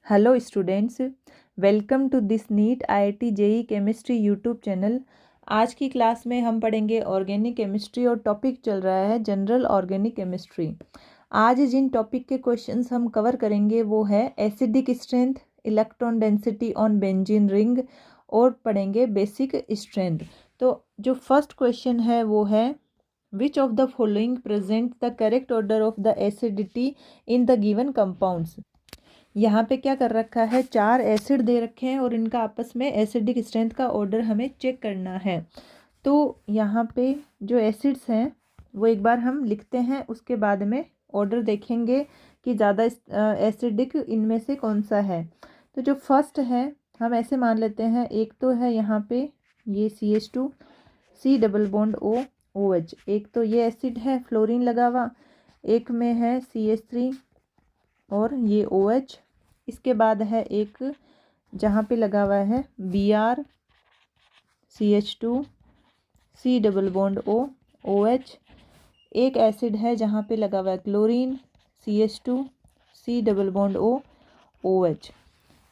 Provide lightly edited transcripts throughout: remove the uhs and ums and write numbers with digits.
Hello students, welcome to this NEET IIT JEE chemistry YouTube channel. आज की class में हम पढ़ेंगे ऑर्गेनिक केमिस्ट्री और टॉपिक चल रहा है जनरल ऑर्गेनिक केमिस्ट्री। आज जिन टॉपिक के क्वेश्चंस हम कवर करेंगे वो है acidic strength, electron density on benzene ring और पढ़ेंगे बेसिक स्ट्रेंथ। तो जो फर्स्ट क्वेश्चन है वो है which of the following present the correct order of the acidity in the given compounds. यहाँ पे क्या कर रखा है, 4 एसिड दे रखे हैं और इनका आपस में एसिडिक स्ट्रेंथ का ऑर्डर हमें चेक करना है। तो यहाँ पे जो एसिड्स हैं वो एक बार हम लिखते हैं, उसके बाद में ऑर्डर देखेंगे कि ज़्यादा एसिडिक इनमें से कौन सा है। तो जो फर्स्ट है हम ऐसे मान लेते हैं, एक तो है यहाँ पे ये CH2 C double bond OH, एक तो ये एसिड है फ्लोरीन लगा हुआ, एक में है CH3 और ये OH। इसके बाद है एक जहाँ पे लगा हुआ है Br CH2 C double bond OH। एक एसिड है जहाँ पे लगा हुआ है chlorine CH2 C double bond OH।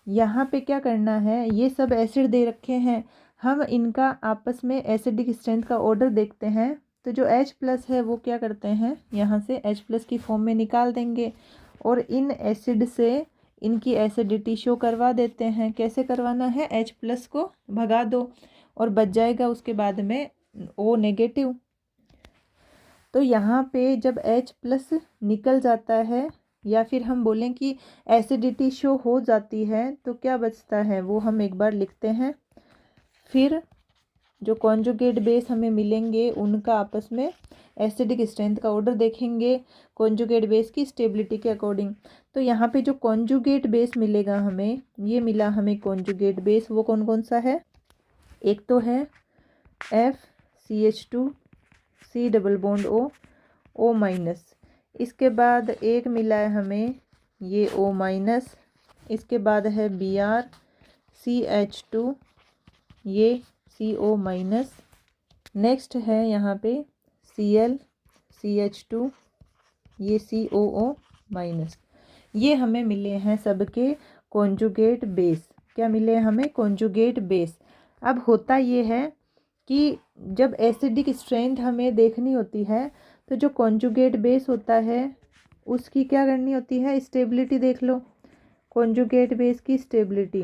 यहाँ पे क्या करना है, ये सब एसिड दे रखे हैं, हम इनका आपस में एसिडिक स्ट्रेंथ का ऑर्डर देखते हैं। तो जो H+ है वो क्या करते हैं, यहाँ से H+ की फॉर्म में निकाल देंगे और इन एसिड से इनकी एसिडिटी शो करवा देते हैं। कैसे करवाना है, H+ को भगा दो और बच जाएगा उसके बाद में O-। तो यहाँ पे जब H+ निकल जाता है या फिर हम बोलें कि एसिडिटी शो हो जाती है तो क्या बचता है वो हम एक बार लिखते हैं। फिर जो कॉन्जुगेट बेस हमें मिलेंगे उनका आपस में एसिडिक स्ट्रेंथ का ऑर्डर देखेंगे कॉन्जुगेट बेस की स्टेबिलिटी के अकॉर्डिंग। तो यहाँ पे जो कॉन्जुगेट बेस मिलेगा हमें, ये मिला हमें कॉन्जुगेट बेस, वो कौन कौन सा है, एक तो है FCH2 C double bond O-। इसके बाद एक मिला है हमें ये O-। इसके बाद है Br CH2 ये CO-। नेक्स्ट है यहाँ पे Cl CH2 ये COO-। ये हमें मिले हैं सबके कॉन्जुगेट बेस। क्या मिले हमें, कॉन्जुगेट बेस। अब होता ये है कि जब एसिडिक स्ट्रेंथ हमें देखनी होती है तो जो कॉन्जुगेट बेस होता है उसकी क्या करनी होती है, स्टेबिलिटी देख लो, कॉन्जुगेट बेस की स्टेबिलिटी।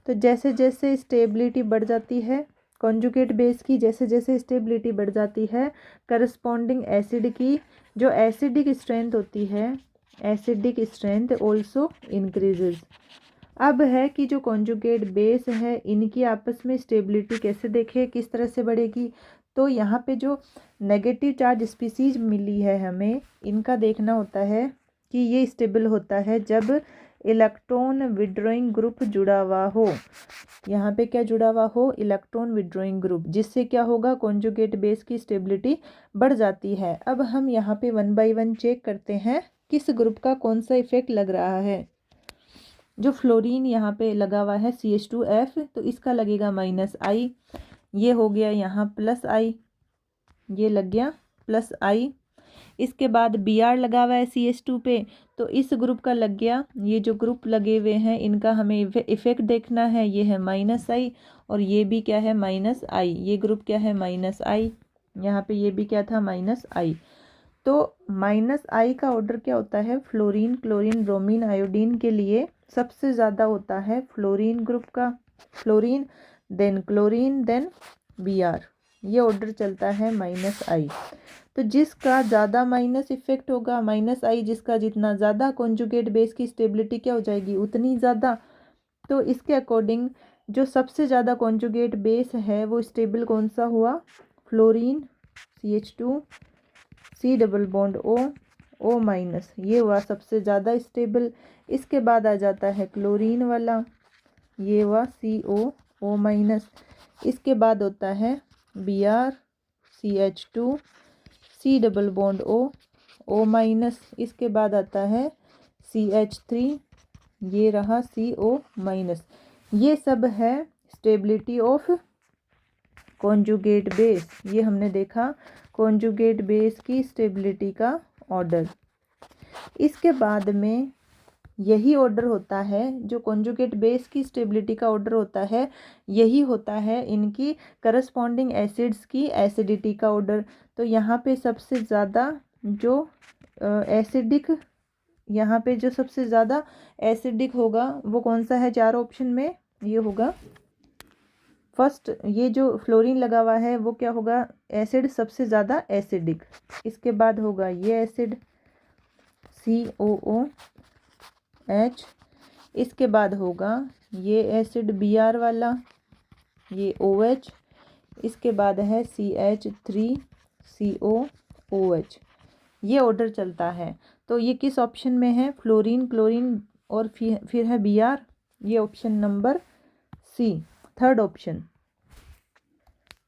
तो जैसे जैसे स्टेबिलिटी बढ़ जाती है कॉन्जुगेट बेस की, जैसे जैसे स्टेबिलिटी बढ़ जाती है करस्पॉन्डिंग एसिड की जो एसिडिक स्ट्रेंथ होती है, एसिडिक स्ट्रेंथ ऑल्सो इंक्रीजेज। अब है कि जो कॉन्जुगेट बेस है इनकी आपस में स्टेबिलिटी कैसे देखें, किस तरह से बढ़ेगी। तो यहाँ पे जो नेगेटिव चार्ज स्पीसीज मिली है हमें, इनका देखना होता है कि ये स्टेबल होता है जब इलेक्ट्रॉन विड्रॉइंग ग्रुप जुड़ा हुआ हो। यहाँ पे क्या जुड़ा हुआ हो, इलेक्ट्रॉन विड्रॉइंग ग्रुप, जिससे क्या होगा, कॉन्जुगेट बेस की स्टेबिलिटी बढ़ जाती है। अब हम यहाँ पे 1 बाय 1 चेक करते हैं किस ग्रुप का कौन सा इफेक्ट लग रहा है। जो फ्लोरीन यहाँ पे लगा हुआ है CH2F, तो इसका लगेगा -I, ये हो गया यहाँ +I, ये लग गया +I। इसके बाद Br लगा हुआ है CH2 पे, तो इस ग्रुप का लग गया, ये जो ग्रुप लगे हुए हैं इनका हमें इफेक्ट देखना है, ये है -I और ये भी क्या है -I, ये ग्रुप क्या है -I, यहाँ पे ये भी क्या था -I। तो -I का ऑर्डर क्या होता है, फ्लोरीन क्लोरीन ब्रोमीन आयोडीन के लिए सबसे ज़्यादा होता है फ्लोरीन ग्रुप का, fluorine then chlorine then Br, ये ऑर्डर चलता है -I। तो जिसका ज़्यादा माइनस इफेक्ट होगा -I, जिसका जितना ज़्यादा कॉन्जुगेट बेस की स्टेबिलिटी क्या हो जाएगी उतनी ज़्यादा। तो इसके अकॉर्डिंग जो सबसे ज़्यादा कॉन्जुगेट बेस है वो स्टेबल कौन सा हुआ, fluorine CH2 C double bond O-, ये हुआ सबसे ज़्यादा स्टेबल। इसके बाद आ जाता है क्लोरीन वाला, ये हुआ COO-। इसके बाद होता है Br CH2 C double bond O-। इसके बाद आता है CH3, ये रहा CO-। ये सब है स्टेबिलिटी ऑफ कॉन्जुगेट बेस, ये हमने देखा कॉन्जुगेट बेस की स्टेबिलिटी का ऑर्डर। इसके बाद में यही ऑर्डर होता है जो कॉन्जुगेट बेस की स्टेबिलिटी का ऑर्डर होता है, यही होता है इनकी करस्पॉन्डिंग एसिड्स की एसिडिटी का ऑर्डर। तो यहाँ पे सबसे ज़्यादा जो एसिडिक, यहाँ पे जो सबसे ज़्यादा एसिडिक होगा वो कौन सा है? चार ऑप्शन में ये होगा फर्स्ट, ये जो फ्लोरीन लगा हुआ है वो क्या होगा? एसिड सबसे ज़्यादा एसिडिक। इसके बाद होगा ये एसिड COOH। इसके बाद होगा ये एसिड Br वाला, ये OH। इसके बाद है CH3COOH। ये ऑर्डर चलता है। तो ये किस ऑप्शन में है? फ्लोरीन, क्लोरीन और फिर है Br। ये option number C, third option.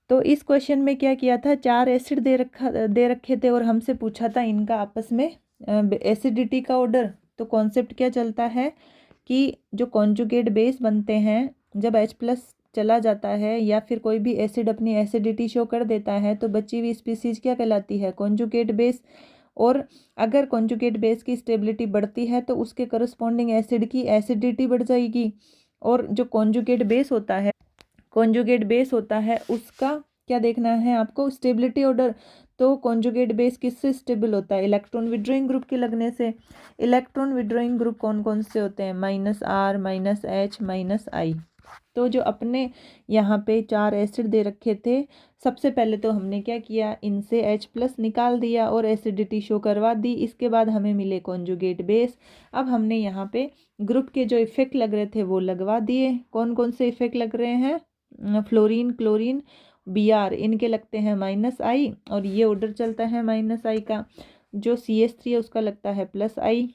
तो इस क्वेश्चन में क्या किया था? चार एसिड दे रखे थे और हमसे पूछा था इनका आपस में एसिडिटी का ऑर्डर। तो कॉन्सेप्ट क्या चलता है कि जो कॉन्जुगेट बेस बनते हैं, जब H+ चला जाता है या फिर कोई भी एसिड अपनी एसिडिटी शो कर देता है तो बची हुई स्पीसीज क्या कहलाती है? Conjugate base. और अगर कॉन्जुगेट बेस की स्टेबिलिटी बढ़ती है तो उसके करस्पॉन्डिंग एसिड की एसिडिटी बढ़ जाएगी। और जो कॉन्जुगेट बेस होता है उसका क्या देखना है आपको? Stability order. तो कॉन्जुगेट बेस किससे स्टेबल होता है? इलेक्ट्रॉन विड्रॉइंग ग्रुप के लगने से। इलेक्ट्रॉन विड्रॉइंग ग्रुप कौन कौन से होते हैं? -R, -H, -I। तो जो अपने यहाँ पे चार एसिड दे रखे थे, सबसे पहले तो हमने क्या किया? इनसे H+ निकाल दिया और एसिडिटी शो करवा दी। इसके बाद हमें मिले कॉन्जुगेट बेस। अब हमने यहाँ पे ग्रुप के जो इफेक्ट लग रहे थे वो लगवा दिए। कौन कौन से इफेक्ट लग रहे हैं? फ्लोरीन, क्लोरीन, Br, इनके लगते हैं -I और ये ऑर्डर चलता है -I का। जो CH3 है उसका लगता है +I।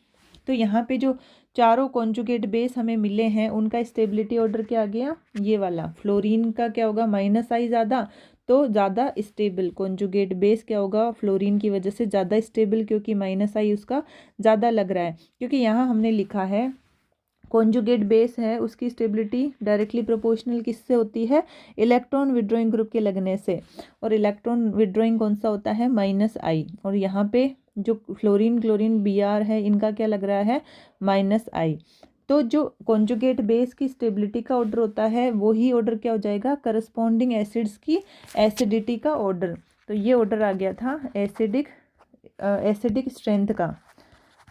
तो यहाँ पे जो चारों कॉन्जुगेट बेस हमें मिले हैं उनका स्टेबिलिटी ऑर्डर क्या आ गया? ये वाला। फ्लोरीन का क्या होगा? -I ज़्यादा, तो ज़्यादा स्टेबल कॉन्जुगेट बेस क्या होगा? फ्लोरीन की वजह से ज़्यादा स्टेबल, क्योंकि -I उसका ज़्यादा लग रहा है। क्योंकि यहाँ हमने लिखा है कॉन्जुगेट बेस है उसकी स्टेबिलिटी डायरेक्टली प्रोपोर्शनल किससे होती है? इलेक्ट्रॉन विड्रॉइंग ग्रुप के लगने से। और इलेक्ट्रॉन विड्रॉइंग कौन सा होता है? -I। और यहाँ पे जो फ्लोरीन, क्लोरीन, Br है इनका क्या लग रहा है? -I। तो जो कॉन्जुगेट बेस की स्टेबिलिटी का ऑर्डर होता है वो ही ऑर्डर क्या हो जाएगा? करस्पॉन्डिंग एसिड्स की एसिडिटी का ऑर्डर। तो ये ऑर्डर आ गया था एसिडिक स्ट्रेंथ का।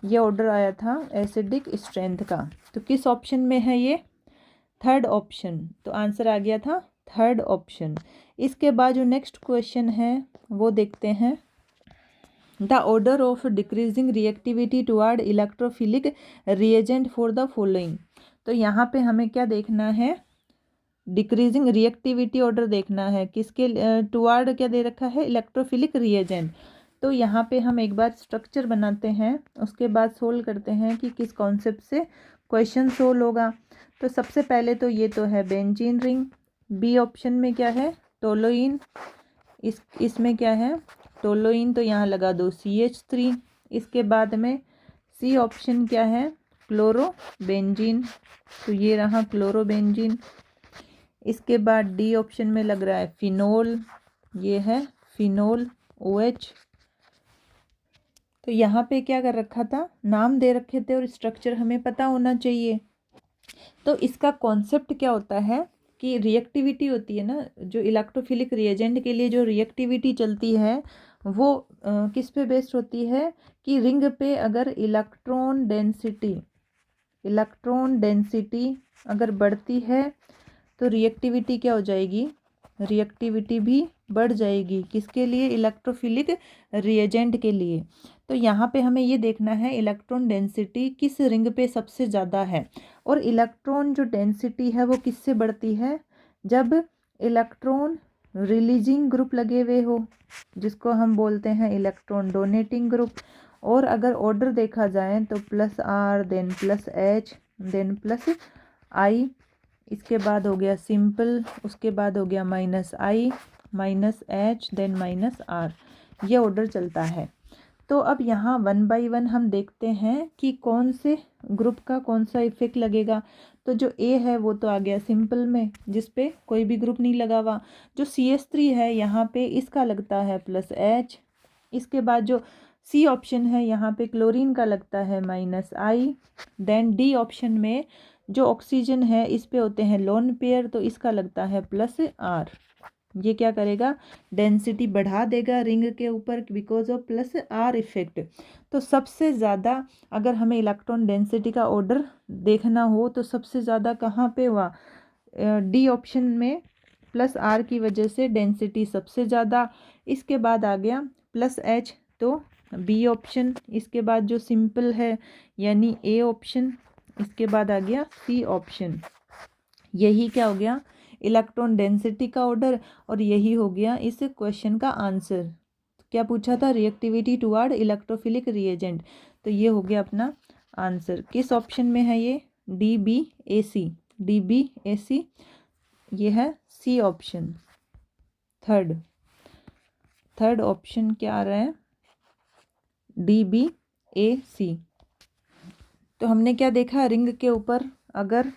ये ऑर्डर आया था एसिडिक स्ट्रेंथ का। तो किस ऑप्शन में है ये? Third option. तो आंसर आ गया था थर्ड ऑप्शन। इसके बाद जो नेक्स्ट क्वेश्चन है वो देखते हैं। The order of decreasing reactivity toward electrophilic reagent for the following. तो यहाँ पे हमें क्या देखना है? डिक्रीजिंग रिएक्टिविटी ऑर्डर देखना है। किसके टुवर्ड क्या दे रखा है? Electrophilic reagent. तो यहाँ पे हम एक बार स्ट्रक्चर बनाते हैं, उसके बाद सोल्व करते हैं कि किस कॉन्सेप्ट से क्वेश्चन सोल्व होगा। तो सबसे पहले तो ये तो है बेंजीन रिंग। बी ऑप्शन में क्या है? टोलोइन। इसमें क्या है? टोलोइन। तो यहाँ लगा दो CH3। इसके बाद में सी ऑप्शन क्या है? क्लोरोबेंजीन। तो ये रहा क्लोरोबेंजीन। इसके बाद डी ऑप्शन में लग रहा है फिनोल। ये है फिनोल OH। तो यहाँ पे क्या कर रखा था? नाम दे रखे थे और स्ट्रक्चर हमें पता होना चाहिए। तो इसका कॉन्सेप्ट क्या होता है कि रिएक्टिविटी होती है ना, जो इलेक्ट्रोफिलिक रिएजेंट के लिए जो रिएक्टिविटी चलती है वो किस पे बेस्ड होती है? कि रिंग पे अगर इलेक्ट्रॉन डेंसिटी अगर बढ़ती है तो रिएक्टिविटी क्या हो जाएगी? रिएक्टिविटी भी बढ़ जाएगी। किसके लिए? इलेक्ट्रोफिलिक रिएजेंट के लिए। तो यहाँ पे हमें ये देखना है इलेक्ट्रॉन डेंसिटी किस रिंग पे सबसे ज़्यादा है। और इलेक्ट्रॉन जो डेंसिटी है वो किससे बढ़ती है? जब इलेक्ट्रॉन रिलीजिंग ग्रुप लगे हुए हो, जिसको हम बोलते हैं इलेक्ट्रॉन डोनेटिंग ग्रुप। और अगर ऑर्डर देखा जाए तो +R, then +H, then +I। इसके बाद हो गया सिंपल, उसके बाद हो गया -I, -H, देन -R। ये ऑर्डर चलता है। तो अब यहाँ 1 बाय 1 हम देखते हैं कि कौन से ग्रुप का कौन सा इफेक्ट लगेगा। तो जो A है वो तो आ गया सिंपल में, जिस पे कोई भी ग्रुप नहीं लगा हुआ। जो CH3 है यहाँ पे इसका लगता है +H। इसके बाद जो सी ऑप्शन है यहाँ पे क्लोरीन का लगता है -I। देन डी ऑप्शन में जो ऑक्सीजन है इस पे होते हैं लोन पेयर, तो इसका लगता है +R। ये क्या करेगा, डेंसिटी बढ़ा देगा रिंग के ऊपर बिकॉज ऑफ +R इफेक्ट। तो सबसे ज़्यादा अगर हमें इलेक्ट्रॉन डेंसिटी का ऑर्डर देखना हो तो सबसे ज़्यादा कहाँ पे हुआ, डी ऑप्शन में +R की वजह से डेंसिटी सबसे ज़्यादा। इसके बाद आ गया +H, तो बी ऑप्शन। इसके बाद जो सिंपल है यानी ए ऑप्शन। इसके बाद आ गया सी ऑप्शन। यही क्या हो गया, इलेक्ट्रॉन डेंसिटी का ऑर्डर, और यही हो गया इस क्वेश्चन का आंसर। क्या पूछा था, रिएक्टिविटी टुवर्ड इलेक्ट्रोफिलिक रिएजेंट, तो ये हो गया अपना आंसर। किस ऑप्शन में है ये, DBAC, DBAC ये है सी ऑप्शन। थर्ड ऑप्शन क्या आ रहा है, DBAC। तो हमने क्या देखा, रिंग के ऊपर अगर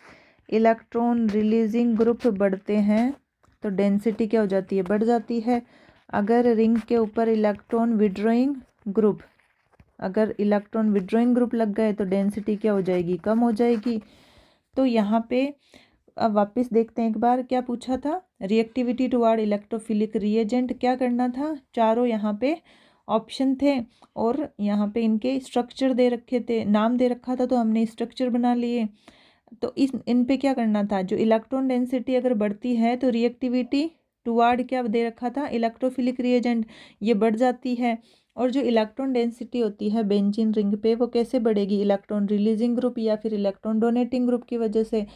इलेक्ट्रॉन रिलीजिंग ग्रुप बढ़ते हैं तो डेंसिटी क्या हो जाती है, बढ़ जाती है। अगर रिंग के ऊपर इलेक्ट्रॉन विड्रॉइंग ग्रुप, अगर इलेक्ट्रॉन विड्रॉइंग ग्रुप लग गए तो डेंसिटी क्या हो जाएगी, कम हो जाएगी। तो यहाँ पे अब वापस देखते हैं एक बार, क्या पूछा था, रिएक्टिविटी टुवर्ड इलेक्ट्रोफिलिक रिएजेंट क्या करना था। चारों यहाँ पे ऑप्शन थे और यहाँ पे इनके स्ट्रक्चर दे रखे थे, नाम दे रखा था, तो हमने स्ट्रक्चर बना लिए। तो इन पे क्या करना था, जो इलेक्ट्रॉन डेंसिटी अगर बढ़ती है तो रिएक्टिविटी टुवर्ड क्या दे रखा था, इलेक्ट्रोफिलिक रिएजेंट, ये बढ़ जाती है। और जो इलेक्ट्रॉन डेंसिटी होती है बेंजीन रिंग पे वो कैसे बढ़ेगी, इलेक्ट्रॉन रिलीजिंग ग्रुप या फिर इलेक्ट्रॉन डोनेटिंग ग्रुप की वजह से।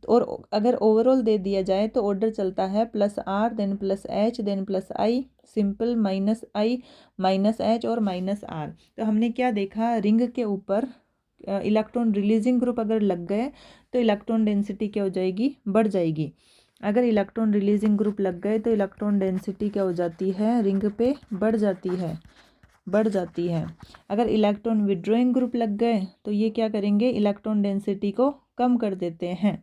और अगर ओवरऑल दे दिया जाए तो ऑर्डर चलता है +R then +H then +I, simple -I -H और -R। तो हमने क्या देखा, रिंग के ऊपर इलेक्ट्रॉन रिलीजिंग ग्रुप अगर लग गए तो इलेक्ट्रॉन डेंसिटी क्या हो जाएगी, बढ़ जाएगी। अगर इलेक्ट्रॉन रिलीजिंग ग्रुप लग गए तो इलेक्ट्रॉन डेंसिटी क्या हो जाती है, रिंग पे बढ़ जाती है। अगर इलेक्ट्रॉन विड्रॉइंग ग्रुप लग गए तो ये क्या करेंगे, इलेक्ट्रॉन डेंसिटी को कम कर देते हैं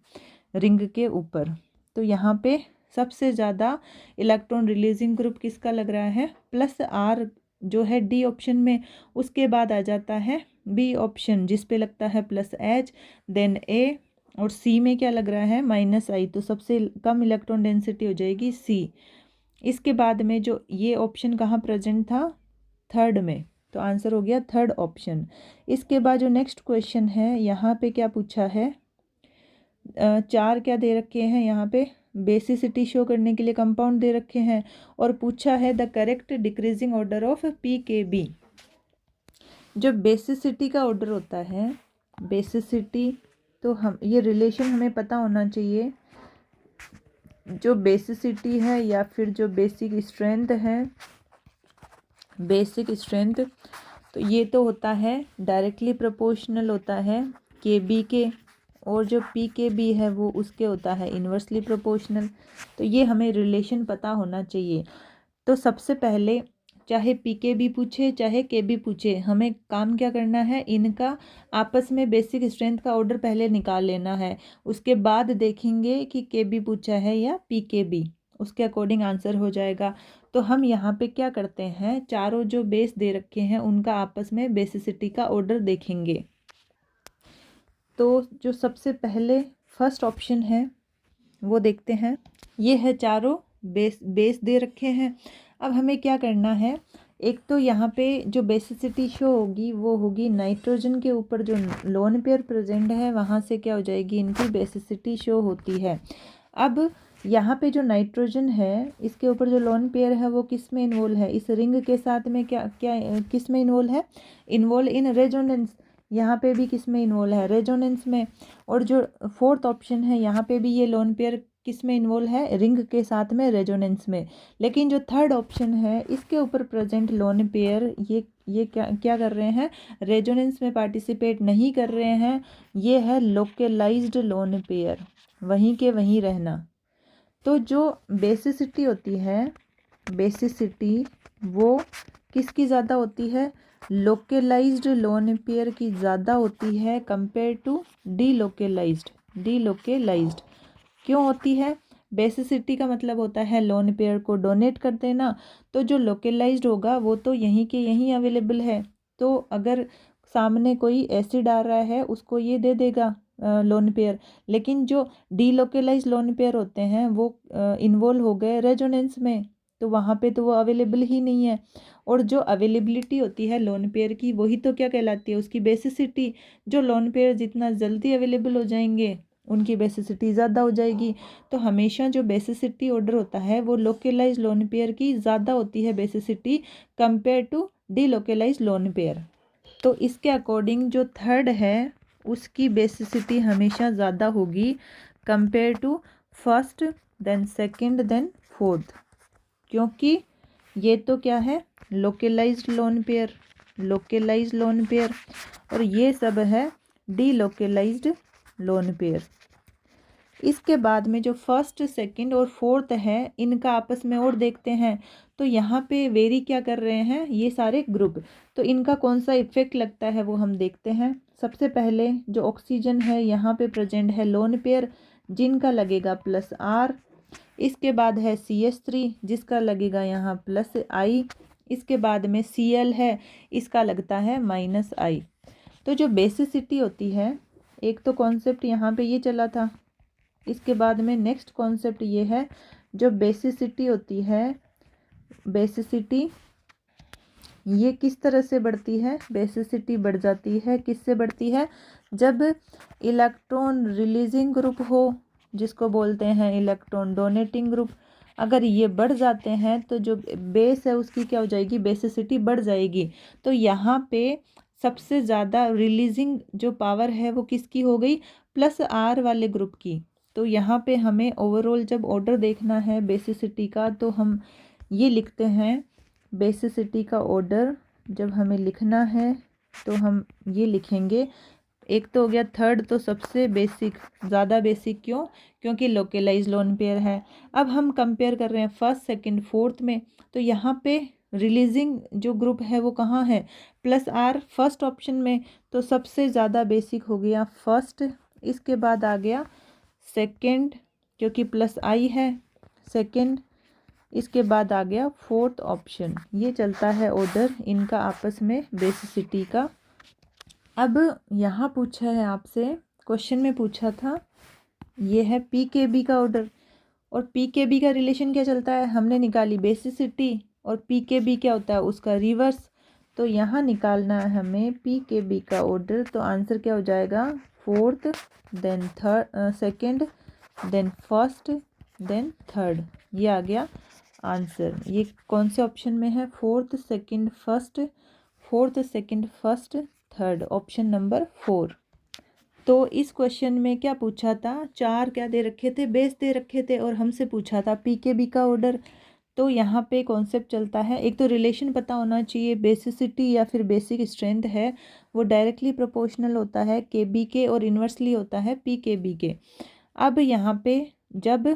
रिंग के ऊपर। तो यहाँ पे सबसे ज़्यादा इलेक्ट्रॉन रिलीजिंग ग्रुप किसका लग रहा है, +R जो है डी ऑप्शन में। उसके बाद आ जाता है बी ऑप्शन जिस पे लगता है +H देन A, और सी में क्या लग रहा है, -I, तो सबसे कम इलेक्ट्रॉन डेंसिटी हो जाएगी सी। इसके बाद में जो ये ऑप्शन कहाँ प्रेजेंट था, थर्ड में, तो आंसर हो गया थर्ड ऑप्शन। इसके बाद जो नेक्स्ट क्वेश्चन है यहाँ पे क्या पूछा है, 4 क्या दे रखे हैं यहाँ पे, बेसिसिटी शो करने के लिए कंपाउंड दे रखे हैं, और पूछा है the correct decreasing order of PKB। जो बेसिसिटी का ऑर्डर होता है, बेसिसिटी, तो हम ये रिलेशन हमें पता होना चाहिए। जो बेसिसिटी है या फिर जो बेसिक स्ट्रेंथ है, बेसिक स्ट्रेंथ, तो ये तो होता है डायरेक्टली प्रोपोर्शनल होता है KB के, और जो PKB है वो उसके होता है इन्वर्सली प्रोपोर्शनल। तो ये हमें रिलेशन पता होना चाहिए। तो सबसे पहले चाहे PKB पूछे चाहे KB पूछे, हमें काम क्या करना है, इनका आपस में बेसिक स्ट्रेंथ का ऑर्डर पहले निकाल लेना है। उसके बाद देखेंगे कि KB पूछा है या PKB, उसके अकॉर्डिंग आंसर हो जाएगा। तो हम यहाँ पे क्या करते हैं, चारों जो बेस दे रखे हैं उनका आपस में बेसिसिटी का ऑर्डर देखेंगे। तो जो सबसे पहले फर्स्ट ऑप्शन है वो देखते हैं। ये है चारों बेस दे रखे हैं। अब हमें क्या करना है, एक तो यहाँ पे जो बेसिसिटी शो होगी वो होगी नाइट्रोजन के ऊपर जो लोन पेयर प्रेजेंट है वहाँ से क्या हो जाएगी, इनकी बेसिसिटी शो होती है। अब यहाँ पे जो नाइट्रोजन है इसके ऊपर जो लोन पेयर है वो किस में इन्वॉल्व है, इस रिंग के साथ में क्या किस में इन्वॉल्व है, इन्वॉल्व इन रेजोनेंस। यहाँ पे भी किस में इन्वॉल्व है, रेजोनेंस में। और जो फोर्थ ऑप्शन है यहाँ पे भी ये लोन पेयर किस में इन्वॉल्व है, रिंग के साथ में रेजोनेंस में। लेकिन जो थर्ड ऑप्शन है इसके ऊपर प्रेजेंट लोन पेयर ये क्या कर रहे हैं, रेजोनेंस में पार्टिसिपेट नहीं कर रहे हैं। ये है लोकलाइज्ड लोन पेयर, वहीं के वहीं रहना। तो जो बेसिसिटी होती है, बेसिसिटी वो किसकी ज़्यादा होती है, लोकलाइज्ड लोन पेयर की ज़्यादा होती है कंपेयर टू डीलोकलाइज्ड। क्यों होती है, बेसिसिटी का मतलब होता है लोन पेयर को डोनेट कर देना, तो जो लोकलाइज्ड होगा वो तो यहीं के यहीं अवेलेबल है। तो अगर सामने कोई एसिड आ रहा है उसको ये दे देगा लोन पेयर, लेकिन जो डीलोकलाइज लोन पेयर होते हैं वो इन्वॉल्व हो गए रेजोनेंस में, तो वहाँ पे तो वो अवेलेबल ही नहीं है। और जो अवेलेबिलिटी होती है लोन पेयर की वही तो क्या कहलाती है, उसकी बेसिसिटी। जो लोन पेयर जितना जल्दी अवेलेबल हो जाएंगे उनकी बेसिसिटी ज़्यादा हो जाएगी। तो हमेशा जो बेसिसिटी ऑर्डर होता है वो लोकलाइज लोन पेयर की ज़्यादा होती है basicity compare to delocalise lone pair. तो इसके अकॉर्डिंग जो थर्ड है उसकी बेसिसिटी हमेशा ज़्यादा होगी compare to first, then second, then fourth, क्योंकि ये तो क्या है localised lone pair, localised lone pair, और ये सब है डीलोकलाइज्ड लोन पेयर। इसके बाद में जो फर्स्ट, सेकंड और फोर्थ है इनका आपस में और देखते हैं। तो यहाँ पे वेरी क्या कर रहे हैं ये सारे ग्रुप, तो इनका कौन सा इफेक्ट लगता है वो हम देखते हैं। सबसे पहले जो ऑक्सीजन है यहाँ पे प्रेजेंट है लोन पेयर जिनका लगेगा +R। इसके बाद है CH3 जिसका लगेगा यहाँ +I। इसके बाद में Cl है इसका लगता है -I। तो जो बेसिसिटी होती है, एक तो कॉन्सेप्ट यहाँ पे ये चला था, इसके बाद में नेक्स्ट कॉन्सेप्ट ये है जो बेसिसिटी होती है, बेसिसिटी ये किस तरह से बढ़ती है, बेसिसिटी बढ़ जाती है किससे बढ़ती है, जब इलेक्ट्रॉन रिलीजिंग ग्रुप हो जिसको बोलते हैं इलेक्ट्रॉन डोनेटिंग ग्रुप, अगर ये बढ़ जाते हैं तो जो बेस है उसकी क्या हो जाएगी, बेसिसिटी बढ़ जाएगी। तो यहाँ पे सबसे ज़्यादा रिलीजिंग जो पावर है वो किसकी हो गई, +R वाले ग्रुप की। तो यहाँ पे हमें ओवरऑल जब ऑर्डर देखना है बेसिसिटी का तो हम ये लिखते हैं, बेसिसिटी का ऑर्डर जब हमें लिखना है तो हम ये लिखेंगे। एक तो हो गया थर्ड, तो सबसे बेसिक, ज़्यादा बेसिक क्यों, क्योंकि लोकलाइज लोन पेयर है। अब हम कंपेयर कर रहे हैं फर्स्ट, सेकंड, फोर्थ में, तो यहाँ पे रिलीजिंग जो ग्रुप है वो कहाँ है, +R फर्स्ट ऑप्शन में, तो सबसे ज़्यादा बेसिक हो गया फर्स्ट। इसके बाद आ गया सेकंड क्योंकि +I है सेकंड। इसके बाद आ गया फोर्थ ऑप्शन। ये चलता है ऑर्डर इनका आपस में बेसिसिटी का। अब यहाँ पूछा है आपसे, क्वेश्चन में पूछा था, ये है PKB का ऑर्डर, और PKB का रिलेशन क्या चलता है, हमने निकाली बेसिसिटी और PKB क्या होता है उसका रिवर्स। तो यहाँ निकालना है हमें PKB का ऑर्डर, तो आंसर क्या हो जाएगा, fourth, then third, second, then first, then third. ये आ गया आंसर। ये कौन से ऑप्शन में है, fourth, second, first, fourth, second, first, third, option number 4। तो इस क्वेश्चन में क्या पूछा था, 4 क्या दे रखे थे, बेस दे रखे थे, और हमसे पूछा था PKB का ऑर्डर। तो यहाँ पे कॉन्सेप्ट चलता है, एक तो रिलेशन पता होना चाहिए, बेसिसिटी या फिर बेसिक स्ट्रेंथ है वो डायरेक्टली प्रोपोर्शनल होता है KB के और इन्वर्सली होता है PKB के। अब यहाँ पे जब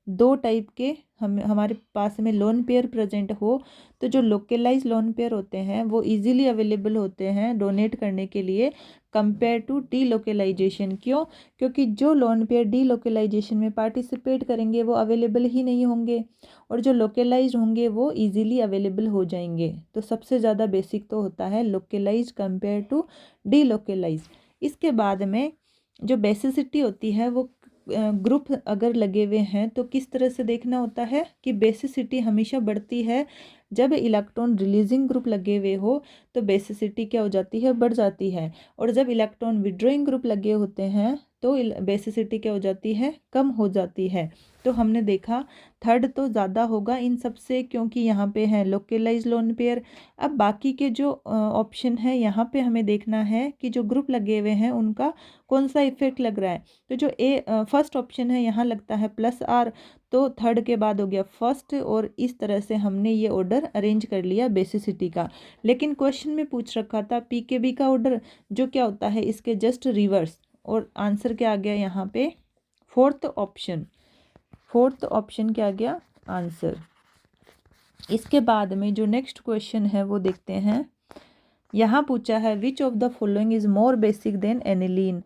दो टाइप के हमारे पास में लोन पेयर प्रेजेंट हो, तो जो लोकलाइज लोन पेयर होते हैं वो इजीली अवेलेबल होते हैं डोनेट करने के लिए कंपेयर टू डीलोकलाइजेशन। क्यों, क्योंकि जो लोन पेयर डीलोकलाइजेशन में पार्टिसिपेट करेंगे वो अवेलेबल ही नहीं होंगे, और जो लोकलाइज होंगे वो इजीली अवेलेबल हो जाएंगे। तो सबसे ज़्यादा बेसिक तो होता है लोकलाइज कंपेयर टू डीलोकलाइज। इसके बाद में जो बेसिसिटी होती है वो ग्रुप अगर लगे हुए हैं तो किस तरह से देखना होता है कि बेसिसिटी हमेशा बढ़ती है जब इलेक्ट्रॉन रिलीजिंग ग्रुप लगे हुए हो, तो बेसिसिटी क्या हो जाती है, बढ़ जाती है। और जब इलेक्ट्रॉन विड्रॉइंग ग्रुप लगे होते हैं तो बेसिसिटी क्या हो जाती है, कम हो जाती है। तो हमने देखा थर्ड तो ज़्यादा होगा इन सब से, क्योंकि यहाँ पे है लोकलाइज लोन पेयर। अब बाकी के जो ऑप्शन है यहाँ पे हमें देखना है कि जो ग्रुप लगे हुए हैं उनका कौन सा इफेक्ट लग रहा है। तो जो फर्स्ट ऑप्शन है यहाँ लगता है +R, तो थर्ड के बाद हो गया फर्स्ट, और इस तरह से हमने ये ऑर्डर अरेंज कर लिया बेसिसिटी का। लेकिन क्वेश्चन में पूछ रखा था PKB का ऑर्डर, जो क्या होता है इसके जस्ट रिवर्स, और आंसर क्या आ गया यहाँ पे, फोर्थ ऑप्शन। फोर्थ ऑप्शन क्या आ गया आंसर। इसके बाद में जो नेक्स्ट क्वेश्चन है वो देखते हैं। यहाँ पूछा है which of the following is more basic than aniline.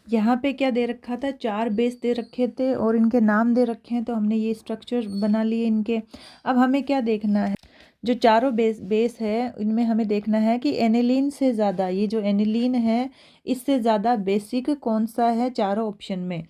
यहाँ पे क्या दे रखा था, 4 बेस दे रखे थे और इनके नाम दे रखे हैं, तो हमने ये स्ट्रक्चर बना लिए इनके। अब हमें क्या देखना है, जो चारों बेस है इनमें हमें देखना है कि एनिलीन से ज़्यादा, ये जो एनिलीन है इससे ज़्यादा बेसिक कौन सा है चारों ऑप्शन में।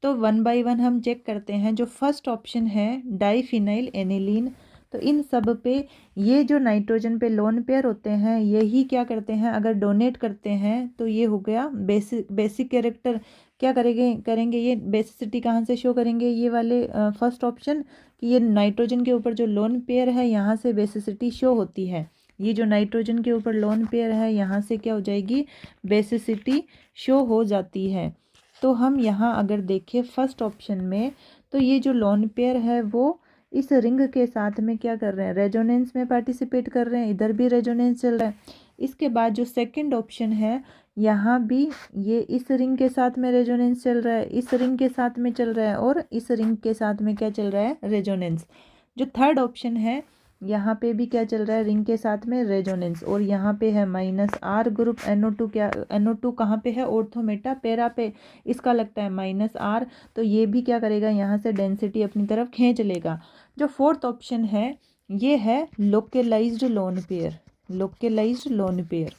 तो 1 बाय 1 हम चेक करते हैं। जो फर्स्ट ऑप्शन है डाइफिनाइल एनिलीन, तो इन सब पे ये जो नाइट्रोजन पे लोन पेयर होते हैं यही क्या करते हैं, अगर डोनेट करते हैं तो ये हो गया बेसिक कैरेक्टर। क्या करेंगे ये बेसिसिटी कहाँ से शो करेंगे, ये वाले फर्स्ट ऑप्शन, कि ये नाइट्रोजन के ऊपर जो लोन पेयर है यहाँ से बेसिसिटी शो होती है। ये जो नाइट्रोजन के ऊपर लोन पेयर है यहाँ से क्या हो जाएगी, बेसिसिटी शो हो जाती है। तो हम यहाँ अगर देखें फर्स्ट ऑप्शन में, तो ये जो लोन पेयर है वो इस रिंग के साथ में क्या कर रहे हैं, रेजोनेंस में पार्टिसिपेट कर रहे हैं, इधर भी रेजोनेंस चल रहा है। इसके बाद जो सेकंड ऑप्शन है यहाँ भी ये इस रिंग के साथ में रेजोनेंस चल रहा है, इस रिंग के साथ में चल रहा है और इस रिंग के साथ में क्या चल रहा है, रेजोनेंस। जो थर्ड ऑप्शन है यहाँ पे भी क्या चल रहा है, रिंग के साथ में रेजोनेंस, और यहाँ पे है -R ग्रुप। NO2 क्या, NO2 कहाँ पे है, ऑर्थोमेटा पैरा पे, इसका लगता है -R, तो ये भी क्या करेगा, यहाँ से डेंसिटी अपनी तरफ खींच लेगा। जो फोर्थ ऑप्शन है ये है localised lone pair, localised lone pair.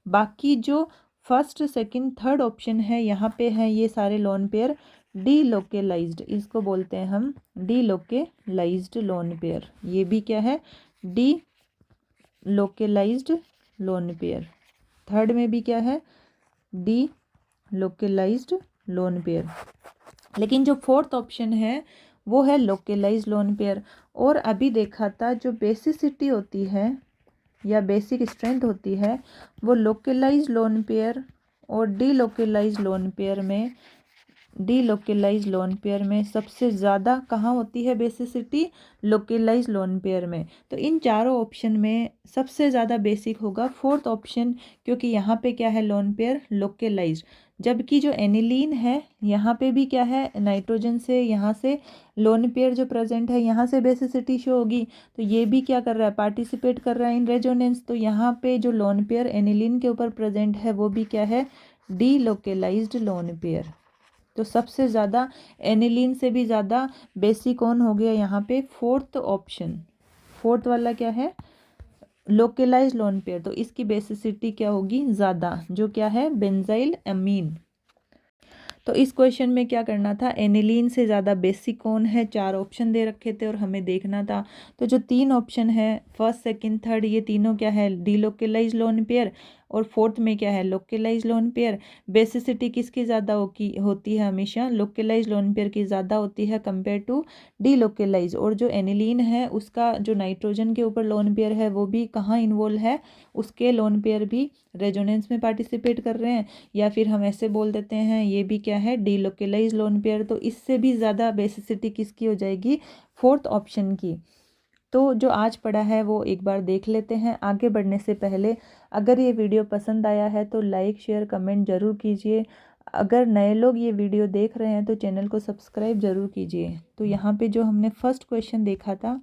बाकी जो फर्स्ट सेकंड थर्ड ऑप्शन है यहाँ पे है ये सारे लोन पेयर डीलोकेलाइज्ड, इसको बोलते हैं हम डीलोकेलाइज्ड लोन पेयर। ये भी क्या है, डीलोकेलाइज्ड लोन पेयर। थर्ड में भी क्या है, डीलोकेलाइज्ड लोन पेयर। लेकिन जो फोर्थ ऑप्शन है वो है लोकलाइज्ड लोन पेयर। और अभी देखा था जो बेसिसिटी होती है या बेसिक स्ट्रेंथ होती है वो लोकलाइज्ड लोन पेयर और डीलोकलाइज्ड लोन पेयर में, डीलोकलाइज्ड लोन पेयर में सबसे ज़्यादा कहाँ होती है बेसिसिटी, लोकलाइज्ड लोन पेयर में। तो इन चारों ऑप्शन में सबसे ज़्यादा बेसिक होगा फोर्थ ऑप्शन, क्योंकि यहाँ पे क्या है, लोन पेयर लोकलाइज्ड। जबकि जो एनिलीन है यहाँ पे भी क्या है, नाइट्रोजन से यहाँ से लोन पेयर जो प्रेजेंट है यहाँ से बेसिसिटी शो होगी, तो ये भी क्या कर रहा है, पार्टिसिपेट कर रहा है इन रेजोनेंस। तो यहाँ पे जो लोन पेयर एनिलीन के ऊपर प्रेजेंट है वो भी क्या है, डीलोकलाइज्ड लोन पेयर। तो सबसे ज़्यादा एनिलीन से भी ज़्यादा बेसिक कौन हो गया यहाँ पे, फोर्थ ऑप्शन। फोर्थ वाला क्या है, लोकलाइज लोन पेयर, तो इसकी बेसिसिटी क्या होगी, ज़्यादा, जो क्या है, बेंजाइल अमीन। तो इस क्वेश्चन में क्या करना था, एनिलीन से ज़्यादा बेसिक कौन है, 4 ऑप्शन दे रखे थे और हमें देखना था। तो जो 3 ऑप्शन है फर्स्ट सेकंड थर्ड, ये तीनों क्या है, डीलोकलाइज लोन पेयर, और फोर्थ में क्या है, लोकलाइज लोन पेयर। बेसिसिटी किसकी ज़्यादा होती है, हमेशा लोकलाइज लोन पेयर की ज़्यादा होती है कंपेयर टू डीलोकलाइज। और जो एनिलीन है उसका जो नाइट्रोजन के ऊपर लोन पेयर है वो भी कहाँ इन्वॉल्व है, उसके लोन पेयर भी रेजोनेंस में पार्टिसिपेट कर रहे हैं, या फिर हम ऐसे बोल देते हैं ये भी क्या है, डीलोकलाइज लोन पेयर। तो इससे भी ज़्यादा बेसिसिटी किसकी हो जाएगी, फोर्थ ऑप्शन की। तो जो आज पढ़ा है वो एक बार देख लेते हैं। आगे बढ़ने से पहले अगर ये वीडियो पसंद आया है तो लाइक शेयर कमेंट ज़रूर कीजिए। अगर नए लोग ये वीडियो देख रहे हैं तो चैनल को सब्सक्राइब ज़रूर कीजिए। तो यहाँ पे जो हमने फर्स्ट क्वेश्चन देखा था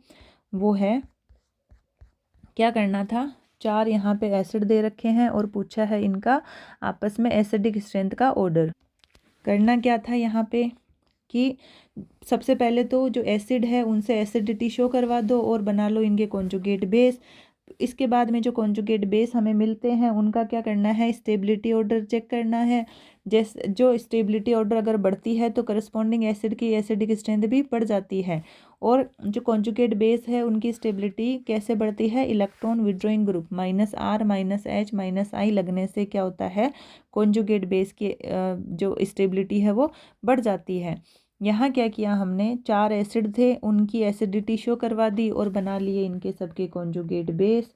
वो है, क्या करना था, 4 यहाँ पे एसिड दे रखे हैं और पूछा है इनका आपस में एसिडिक स्ट्रेंथ का ऑर्डर। करना क्या था यहाँ पे कि सबसे पहले तो जो एसिड है उनसे एसिडिटी शो करवा दो और बना लो इनके कॉन्जुगेट बेस। इसके बाद में जो कॉन्जुगेट बेस हमें मिलते हैं उनका क्या करना है, स्टेबिलिटी ऑर्डर चेक करना है। जैसे जो स्टेबिलिटी ऑर्डर अगर बढ़ती है तो करस्पॉन्डिंग एसिड की एसिडिक स्ट्रेंथ भी बढ़ जाती है। और जो कॉन्जुगेट बेस है उनकी स्टेबिलिटी कैसे बढ़ती है, electron withdrawing group -R -H -I लगने से क्या होता है, कॉन्जुगेट बेस की जो स्टेबिलिटी है वो बढ़ जाती है। यहाँ क्या किया हमने, 4 एसिड थे उनकी एसिडिटी शो करवा दी और बना लिए इनके सबके कॉन्जुगेट बेस।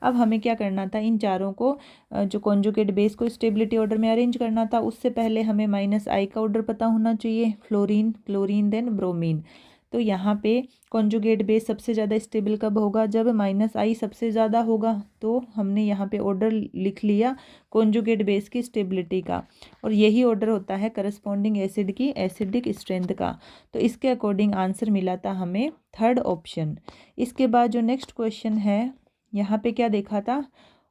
अब हमें क्या करना था, इन चारों को जो कॉन्जुगेट बेस को स्टेबिलिटी ऑर्डर में अरेंज करना था। उससे पहले हमें -I का ऑर्डर पता होना चाहिए, फ्लोरीन क्लोरीन देन ब्रोमीन। तो यहाँ पे कॉन्जुगेट बेस सबसे ज़्यादा स्टेबल कब होगा, जब -I सबसे ज़्यादा होगा। तो हमने यहाँ पे ऑर्डर लिख लिया कॉन्जुगेट बेस की स्टेबिलिटी का, और यही ऑर्डर होता है करस्पॉन्डिंग एसिड की एसिडिक स्ट्रेंथ का। तो इसके अकॉर्डिंग आंसर मिला था हमें थर्ड ऑप्शन। इसके बाद जो नेक्स्ट क्वेश्चन है यहाँ पे क्या देखा था,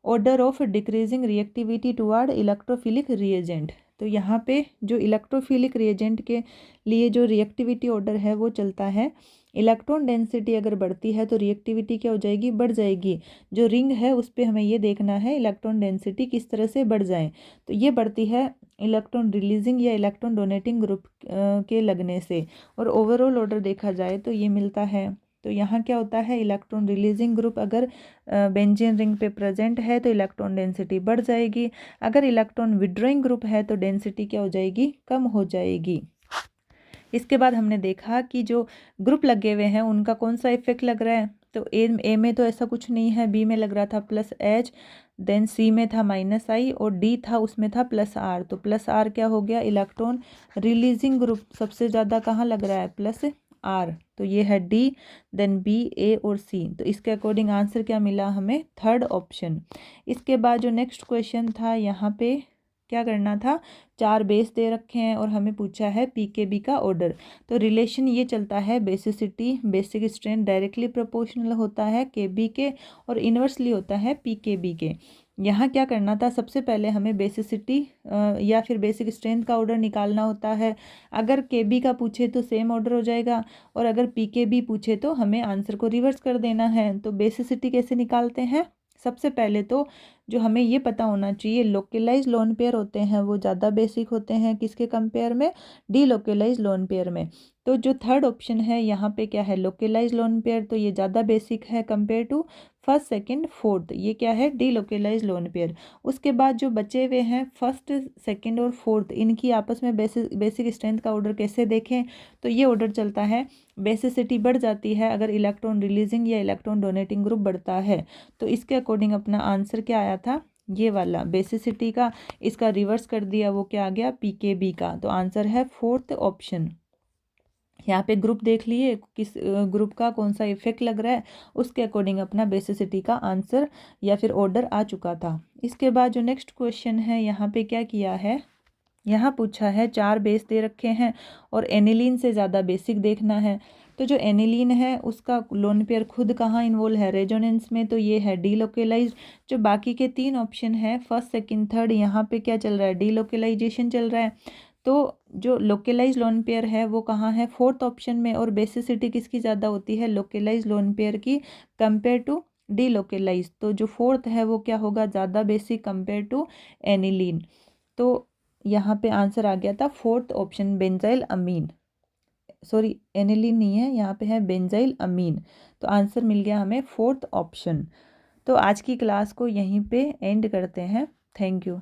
order of decreasing reactivity toward electrophilic reagent. तो यहाँ पे जो इलेक्ट्रोफिलिक रिएजेंट के लिए जो रिएक्टिविटी ऑर्डर है वो चलता है। इलेक्ट्रॉन डेंसिटी अगर बढ़ती है तो रिएक्टिविटी क्या हो जाएगी, बढ़ जाएगी। जो रिंग है उस पर हमें ये देखना है इलेक्ट्रॉन डेंसिटी किस तरह से बढ़ जाए। तो ये बढ़ती है इलेक्ट्रॉन रिलीजिंग या इलेक्ट्रॉन डोनेटिंग ग्रुप के लगने से। और ओवरऑल ऑर्डर देखा जाए तो ये मिलता है। तो यहाँ क्या होता है, इलेक्ट्रॉन रिलीजिंग ग्रुप अगर बेंजीन रिंग पे प्रेजेंट है तो इलेक्ट्रॉन डेंसिटी बढ़ जाएगी। अगर इलेक्ट्रॉन विड्रॉइंग ग्रुप है तो डेंसिटी क्या हो जाएगी, कम हो जाएगी। इसके बाद हमने देखा कि जो ग्रुप लगे हुए हैं उनका कौन सा इफेक्ट लग रहा है। तो ए में तो ऐसा कुछ नहीं है, बी में लग रहा था +H, देन सी में था -I और डी था उसमें था +R। तो +R क्या हो गया, इलेक्ट्रॉन रिलीजिंग ग्रुप सबसे ज़्यादा कहाँ लग रहा है, +R। तो ये है डी, देन बी, ए और सी। तो इसके अकॉर्डिंग आंसर क्या मिला हमें, थर्ड ऑप्शन। इसके बाद जो नेक्स्ट क्वेश्चन था, यहाँ पे क्या करना था, 4 बेस दे रखे हैं और हमें पूछा है पीकेबी का ऑर्डर। तो रिलेशन ये चलता है, basicity basic strength directly proportional होता है केबी के और इन्वर्सली होता है पीकेबी के। यहाँ क्या करना था, सबसे पहले हमें बेसिसिटी या फिर बेसिक स्ट्रेंथ का ऑर्डर निकालना होता है। अगर केबी का पूछे तो सेम ऑर्डर हो जाएगा और अगर पीकेबी पूछे तो हमें आंसर को रिवर्स कर देना है। तो बेसिसिटी कैसे निकालते हैं, सबसे पहले तो जो हमें ये पता होना चाहिए, लोकलाइज लोन पेयर होते हैं वो ज़्यादा बेसिक होते हैं किसके कंपेयर में, डी लोकलाइज लोन पेयर में। तो जो थर्ड ऑप्शन है यहाँ पे क्या है, लोकलाइज लोन पेयर, तो ये ज़्यादा बेसिक है compare to first second fourth, ये क्या है, डी लोकलाइज लोन पेयर। उसके बाद जो बचे हुए हैं फर्स्ट सेकंड और फोर्थ, इनकी आपस में बेसिक स्ट्रेंथ का ऑर्डर कैसे देखें। तो ये ऑर्डर चलता है, बेसिसिटी बढ़ जाती है अगर इलेक्ट्रॉन रिलीजिंग या इलेक्ट्रॉन डोनेटिंग ग्रुप बढ़ता है। तो इसके अकॉर्डिंग अपना आंसर क्या आया था, ये वाला बेसिसिटी का, इसका रिवर्स कर दिया, वो क्या आ गया, पीकेबी का। तो आंसर है फोर्थ ऑप्शन। यहाँ पे ग्रुप देख लिए, किस ग्रुप का कौन सा इफेक्ट लग रहा है, उसके अकॉर्डिंग अपना बेसिसिटी का आंसर या फिर ऑर्डर आ चुका था। इसके बाद जो नेक्स्ट क्वेश्चन है, यहाँ पे क्या किया है, यहाँ पूछा है 4 बेस दे रखे हैं और एनिलीन से ज़्यादा बेसिक देखना है। तो जो एनिलीन है उसका लोन पेयर खुद कहाँ इन्वॉल्व है, रेजोनेंस में, तो ये है डीलोकलाइज। जो बाकी के 3 ऑप्शन है फर्स्ट सेकंड थर्ड, यहाँ पे क्या चल रहा है, डीलोकलाइजेशन चल रहा है। तो जो लोकलाइज लोन पेयर है वो कहाँ है, फोर्थ ऑप्शन में। और बेसिसिटी किसकी ज़्यादा होती है, लोकलाइज लोन पेयर की कंपेयर टू डीलोकलाइज। तो जो फोर्थ है वो क्या होगा, ज़्यादा बेसिक कंपेयर टू एनिलीन। तो यहाँ पे आंसर आ गया था फोर्थ ऑप्शन, बेंजाइल अमीन। सॉरी, एनिलीन नहीं है, यहाँ पे है बेंजाइल अमीन। तो आंसर मिल गया हमें फोर्थ ऑप्शन। तो आज की क्लास को यहीं पे एंड करते हैं। Thank you.